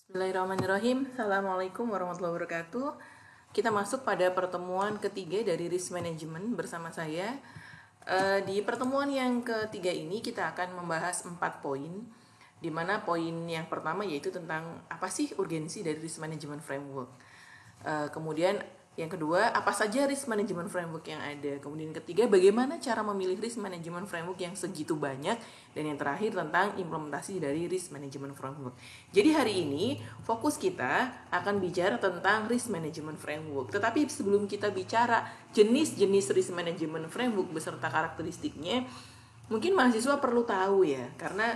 Bismillahirrahmanirrahim. Assalamualaikum warahmatullahi wabarakatuh. Kita masuk pada pertemuan ketiga dari risk management bersama saya. Di pertemuan yang ketiga ini kita akan membahas 4 poin. Di mana poin yang pertama yaitu tentang apa sih urgensi dari risk management framework. Kemudian yang kedua, apa saja risk management framework yang ada. Kemudian yang ketiga, bagaimana cara memilih risk management framework yang segitu banyak. Dan yang terakhir tentang implementasi dari risk management framework. Jadi hari ini fokus kita akan bicara tentang risk management framework. Tetapi sebelum kita bicara jenis-jenis risk management framework beserta karakteristiknya, mungkin mahasiswa perlu tahu ya. Karena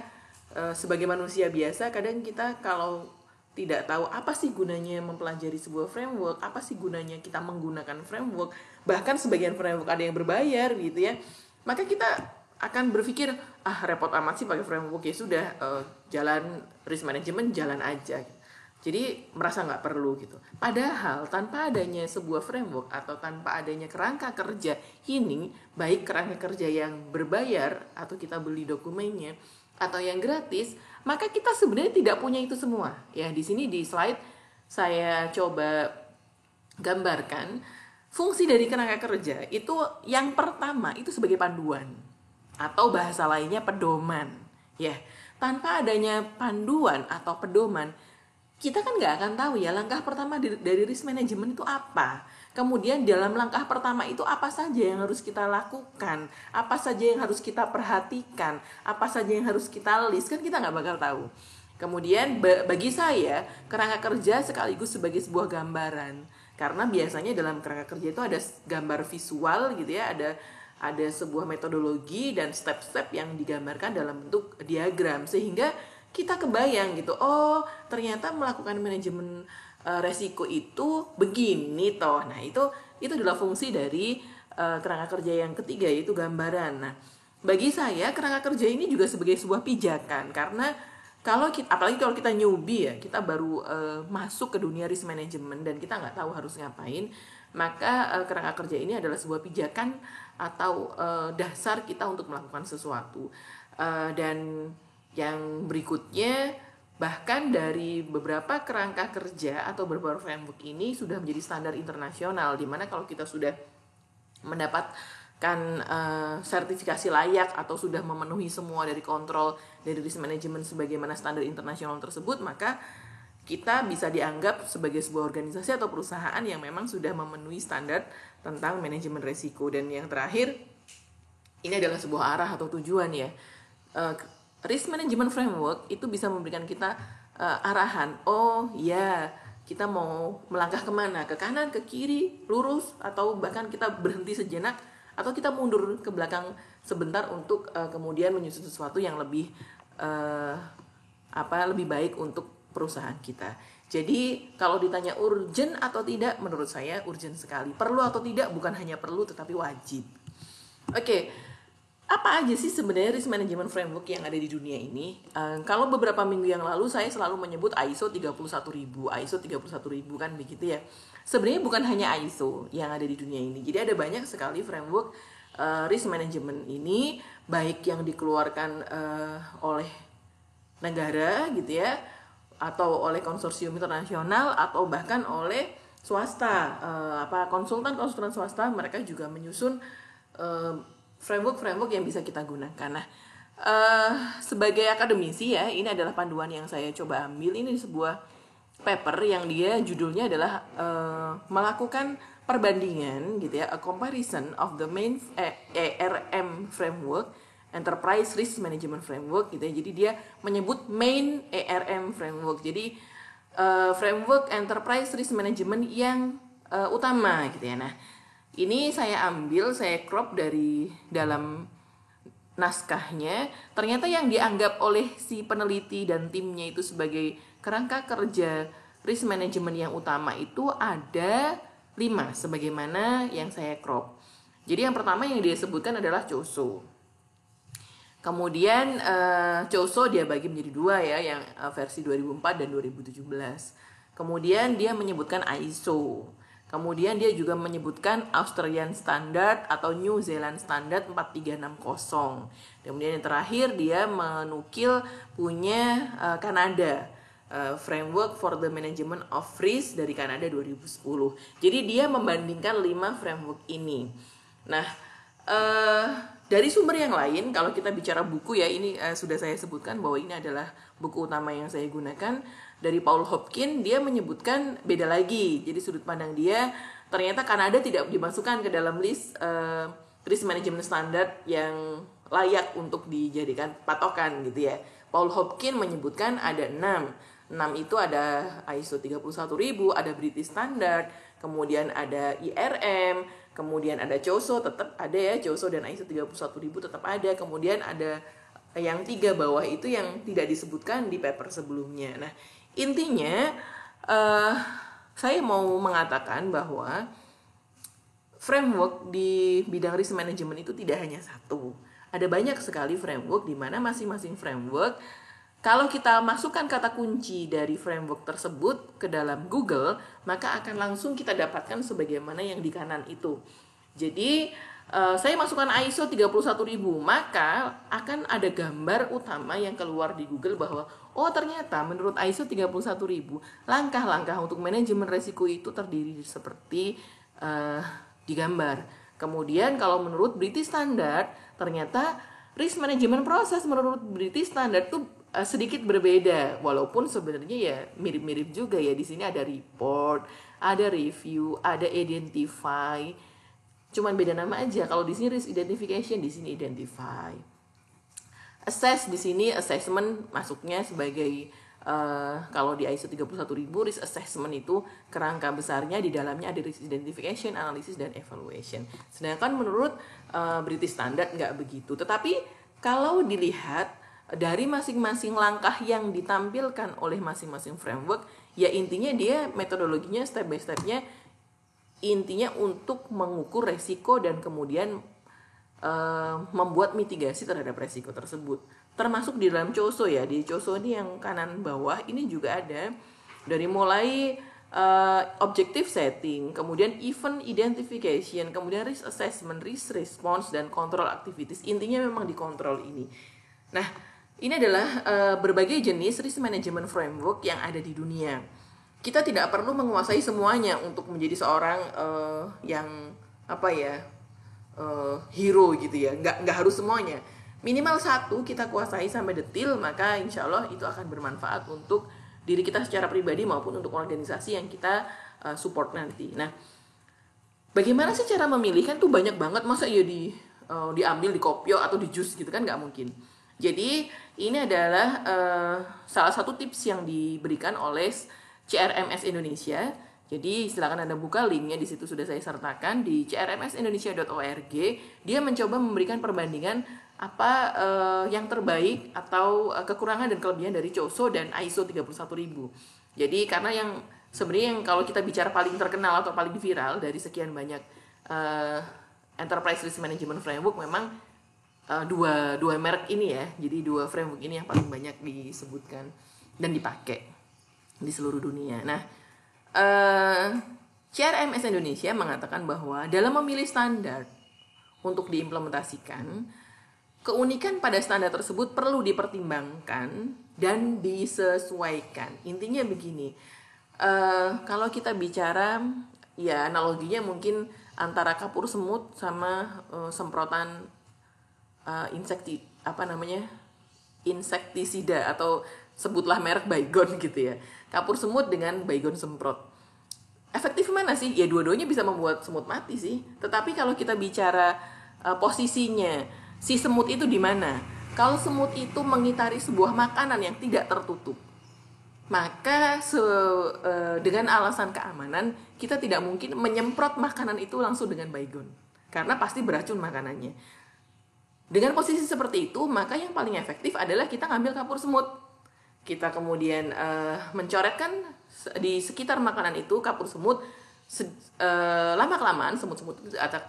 sebagai manusia biasa kadang kita kalau tidak tahu apa sih gunanya mempelajari sebuah framework, apa sih gunanya kita menggunakan framework, bahkan sebagian framework ada yang berbayar gitu ya, maka kita akan berpikir repot amat sih pakai framework, ya sudah, jalan risk management jalan aja, jadi merasa nggak perlu gitu. Padahal tanpa adanya sebuah framework atau tanpa adanya kerangka kerja ini, baik kerangka kerja yang berbayar atau kita beli dokumennya atau yang gratis, maka kita sebenarnya tidak punya itu semua. Ya, di sini di slide saya coba gambarkan fungsi dari kerangka kerja. Itu yang pertama itu sebagai panduan atau bahasa lainnya pedoman. Ya, tanpa adanya panduan atau pedoman, kita kan nggak akan tahu ya langkah pertama dari risk management itu apa. Kemudian dalam langkah pertama itu apa saja yang harus kita lakukan, apa saja yang harus kita perhatikan, apa saja yang harus kita list, kan kita nggak bakal tahu. Kemudian bagi saya kerangka kerja sekaligus sebagai sebuah gambaran, karena biasanya dalam kerangka kerja itu ada gambar visual gitu ya, ada sebuah metodologi dan step-step yang digambarkan dalam bentuk diagram, sehingga kita kebayang gitu, oh ternyata melakukan manajemen resiko itu begini toh. Nah itu adalah fungsi dari kerangka kerja yang ketiga, yaitu gambaran. Nah bagi saya kerangka kerja ini juga sebagai sebuah pijakan, karena apalagi kalau kita newbie ya, kita baru masuk ke dunia risk management dan kita nggak tahu harus ngapain, maka kerangka kerja ini adalah sebuah pijakan atau dasar kita untuk melakukan sesuatu. Dan yang berikutnya, bahkan dari beberapa kerangka kerja atau beberapa framework ini sudah menjadi standar internasional, di mana kalau kita sudah mendapatkan sertifikasi layak atau sudah memenuhi semua dari kontrol dari risk management sebagaimana standar internasional tersebut, maka kita bisa dianggap sebagai sebuah organisasi atau perusahaan yang memang sudah memenuhi standar tentang manajemen risiko. Dan yang terakhir, ini adalah sebuah arah atau tujuan ya. Risk management framework itu bisa memberikan kita arahan. Oh ya, kita mau melangkah kemana? Ke kanan, ke kiri, lurus, atau bahkan kita berhenti sejenak, atau kita mundur ke belakang sebentar untuk kemudian menyusun sesuatu yang lebih lebih baik untuk perusahaan kita. Jadi kalau ditanya urgent atau tidak, menurut saya urgent sekali. Perlu atau tidak bukan hanya perlu tetapi wajib. Oke. Apa aja sih sebenarnya risk management framework yang ada di dunia ini? Kalau beberapa minggu yang lalu saya selalu menyebut ISO 31000, ISO 31000 kan begitu ya. Sebenarnya bukan hanya ISO yang ada di dunia ini. Jadi ada banyak sekali framework risk management ini, baik yang dikeluarkan oleh negara gitu ya, atau oleh konsorsium internasional, atau bahkan oleh swasta. Konsultan swasta mereka juga menyusun framework yang bisa kita gunakan. Nah, sebagai akademisi ya, ini adalah panduan yang saya coba ambil. Ini sebuah paper yang dia judulnya adalah melakukan perbandingan gitu ya, a comparison of the main ERM framework, Enterprise Risk Management Framework gitu ya. Jadi dia menyebut main ERM framework. Jadi framework Enterprise Risk Management yang utama gitu ya. Nah, ini saya ambil, saya crop dari dalam naskahnya. Ternyata yang dianggap oleh si peneliti dan timnya itu sebagai kerangka kerja risk management yang utama itu ada 5, sebagaimana yang saya crop. Jadi yang pertama yang dia sebutkan adalah COSO. Kemudian COSO dia bagi menjadi 2 ya, yang versi 2004 dan 2017. Kemudian dia menyebutkan ISO. Kemudian dia juga menyebutkan Australian Standard atau New Zealand Standard 4360. Kemudian yang terakhir dia menukil punya Kanada. Framework for the Management of Risk dari Kanada 2010. Jadi dia membandingkan 5 framework ini. Nah, dari sumber yang lain, kalau kita bicara buku ya, ini sudah saya sebutkan bahwa ini adalah buku utama yang saya gunakan dari Paul Hopkins. Dia menyebutkan beda lagi. Jadi sudut pandang dia, ternyata Kanada tidak dimasukkan ke dalam list risk management standard yang layak untuk dijadikan patokan gitu ya. Paul Hopkins menyebutkan ada 6 itu ada ISO 31000, ada British Standard, kemudian ada IRM, kemudian ada COSO, tetap ada ya, COSO dan ISO 31000 tetap ada, kemudian ada yang 3 bawah itu yang tidak disebutkan di paper sebelumnya. Nah, intinya saya mau mengatakan bahwa framework di bidang risk management itu tidak hanya satu. Ada banyak sekali framework di mana masing-masing framework, kalau kita masukkan kata kunci dari framework tersebut ke dalam Google, maka akan langsung kita dapatkan sebagaimana yang di kanan itu. Jadi, saya masukkan ISO 31000, maka akan ada gambar utama yang keluar di Google bahwa, oh ternyata menurut ISO 31000, langkah-langkah untuk manajemen resiko itu terdiri seperti digambar. Kemudian kalau menurut British Standard, ternyata risk management process menurut British Standard itu sedikit berbeda, walaupun sebenarnya ya mirip-mirip juga ya. Di sini ada report, ada review, ada identify. Cuman beda nama aja. Kalau di sini risk identification, di sini identify. Assess di sini assessment masuknya sebagai kalau di ISO 31000 risk assessment itu kerangka besarnya di dalamnya ada risk identification, analysis dan evaluation. Sedangkan menurut British Standard nggak begitu. Tetapi kalau dilihat dari masing-masing langkah yang ditampilkan oleh masing-masing framework, ya intinya dia metodologinya step by stepnya intinya untuk mengukur resiko dan kemudian membuat mitigasi terhadap resiko tersebut. Termasuk di dalam COSO ya, di COSO ini yang kanan bawah ini juga ada dari mulai objective setting, kemudian event identification, kemudian risk assessment, risk response, dan control activities. Intinya memang dikontrol ini. Nah, ini adalah berbagai jenis risk management framework yang ada di dunia. Kita tidak perlu menguasai semuanya untuk menjadi seorang yang hero gitu ya. Nggak harus semuanya. Minimal satu kita kuasai sampai detail, maka insya Allah itu akan bermanfaat untuk diri kita secara pribadi maupun untuk organisasi yang kita support nanti. Nah, bagaimana sih cara memilih? Kan tuh banyak banget, masa ya diambil, dikopio atau di jus gitu kan, nggak mungkin. Jadi ini adalah salah satu tips yang diberikan oleh CRMS Indonesia. Jadi silakan Anda buka linknya, di situ sudah saya sertakan di crmsindonesia.org. Dia mencoba memberikan perbandingan apa yang terbaik atau kekurangan dan kelebihan dari COSO dan ISO 31000. Jadi karena yang sebenarnya yang kalau kita bicara paling terkenal atau paling viral dari sekian banyak enterprise risk management framework, memang dua merek ini ya. Jadi 2 framework ini yang paling banyak disebutkan dan dipakai di seluruh dunia. Nah, CRMS Indonesia mengatakan bahwa dalam memilih standar untuk diimplementasikan, keunikan pada standar tersebut perlu dipertimbangkan dan disesuaikan. Intinya begini, kalau kita bicara ya analoginya mungkin antara kapur semut sama semprotan insektisida atau sebutlah merek Baygon gitu ya. Kapur semut dengan Baygon semprot. Efektif mana sih? Ya dua-duanya bisa membuat semut mati sih. Tetapi kalau kita bicara posisinya, si semut itu di mana? Kalau semut itu mengitari sebuah makanan yang tidak tertutup, maka dengan alasan keamanan kita tidak mungkin menyemprot makanan itu langsung dengan Baygon, karena pasti beracun makanannya. Dengan posisi seperti itu, maka yang paling efektif adalah kita ngambil kapur semut. Kita kemudian mencoretkan di sekitar makanan itu kapur semut. Lama-kelamaan semut-semut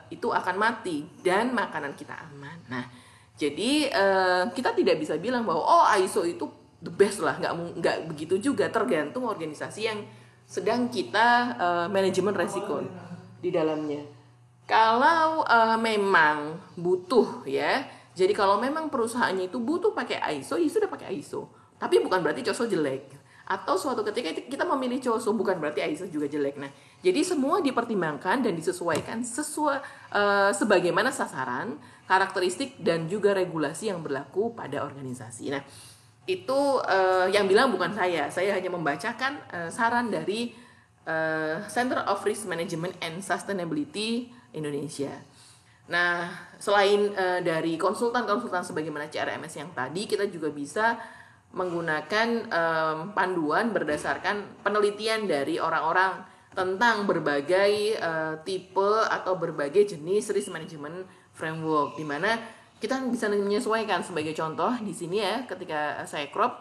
itu akan mati dan makanan kita aman. Nah, jadi kita tidak bisa bilang bahwa ISO itu the best lah. Nggak begitu juga, tergantung organisasi yang sedang kita manajemen resiko di dalamnya. Kalau memang butuh ya, jadi kalau memang perusahaannya itu butuh pakai ISO, ya sudah pakai ISO. Tapi bukan berarti COSO jelek. atau suatu ketika kita memilih COSO, bukan berarti ISO juga jelek. Nah, jadi semua dipertimbangkan dan disesuaikan sebagaimana sasaran, karakteristik dan juga regulasi yang berlaku pada organisasi. Nah, itu yang bilang bukan saya hanya membacakan saran dari Center of Risk Management and Sustainability Indonesia. Nah, selain dari konsultan-konsultan sebagaimana CRMS yang tadi, kita juga bisa menggunakan panduan berdasarkan penelitian dari orang-orang tentang berbagai tipe atau berbagai jenis risk management framework, di mana kita bisa menyesuaikan. Sebagai contoh di sini ya, ketika saya crop,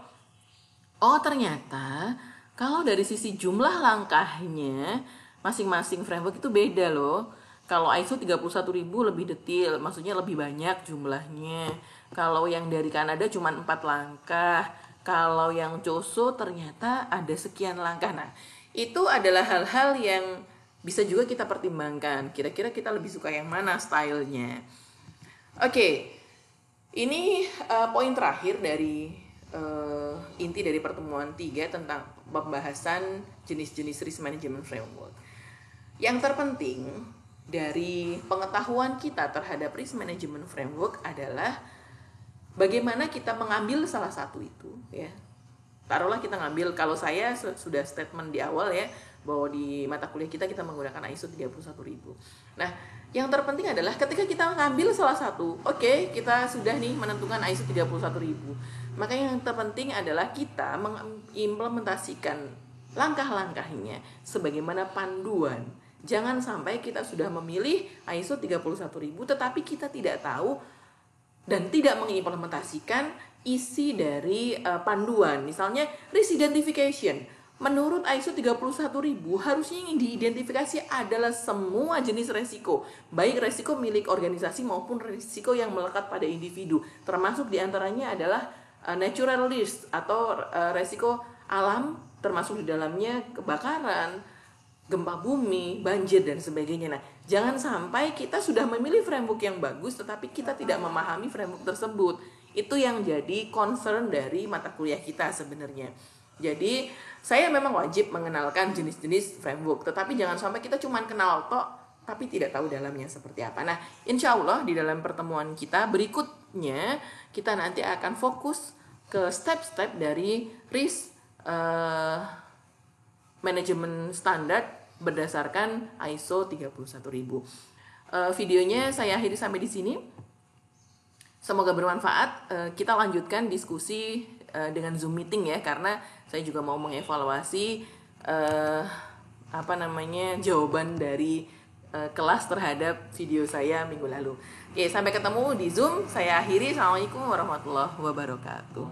oh ternyata kalau dari sisi jumlah langkahnya masing-masing framework itu beda loh. Kalau ISO 31000 lebih detail, maksudnya lebih banyak jumlahnya. Kalau yang dari Kanada cuma 4 langkah. Kalau yang COSO ternyata ada sekian langkah. Nah, itu adalah hal-hal yang bisa juga kita pertimbangkan. Kira-kira kita lebih suka yang mana stylenya. Oke, ini poin terakhir dari inti dari pertemuan 3 tentang pembahasan jenis-jenis risk management framework. Yang terpenting dari pengetahuan kita terhadap risk management framework adalah bagaimana kita mengambil salah satu itu, ya. Taruhlah kita ngambil, kalau saya sudah statement di awal ya, bahwa di mata kuliah kita menggunakan ISO 31000. Nah, yang terpenting adalah ketika kita ngambil salah satu, oke, kita sudah nih menentukan ISO 31000. Maka yang terpenting adalah kita mengimplementasikan langkah-langkahnya sebagaimana panduan. Jangan sampai kita sudah memilih ISO 31000 tetapi kita tidak tahu dan tidak mengimplementasikan isi dari panduan. Misalnya risk identification. Menurut ISO 31000 harusnya yang diidentifikasi adalah semua jenis resiko, baik resiko milik organisasi maupun resiko yang melekat pada individu. Termasuk diantaranya adalah natural risk atau resiko alam, termasuk di dalamnya kebakaran, gempa bumi, banjir, dan sebagainya. Nah, jangan sampai kita sudah memilih framework yang bagus, tetapi kita tidak memahami framework tersebut. Itu yang jadi concern dari mata kuliah kita sebenarnya. Jadi, saya memang wajib mengenalkan jenis-jenis framework, tetapi jangan sampai kita cuma kenal tok, tapi tidak tahu dalamnya seperti apa. Nah, insya Allah di dalam pertemuan kita berikutnya, kita nanti akan fokus ke step-step dari risk management standard berdasarkan ISO 31000. Videonya saya akhiri sampai di sini. Semoga bermanfaat. Kita lanjutkan diskusi dengan Zoom meeting ya, karena saya juga mau mengevaluasi jawaban dari kelas terhadap video saya minggu lalu. Oke, sampai ketemu di Zoom. Saya akhiri. Assalamualaikum warahmatullahi wabarakatuh.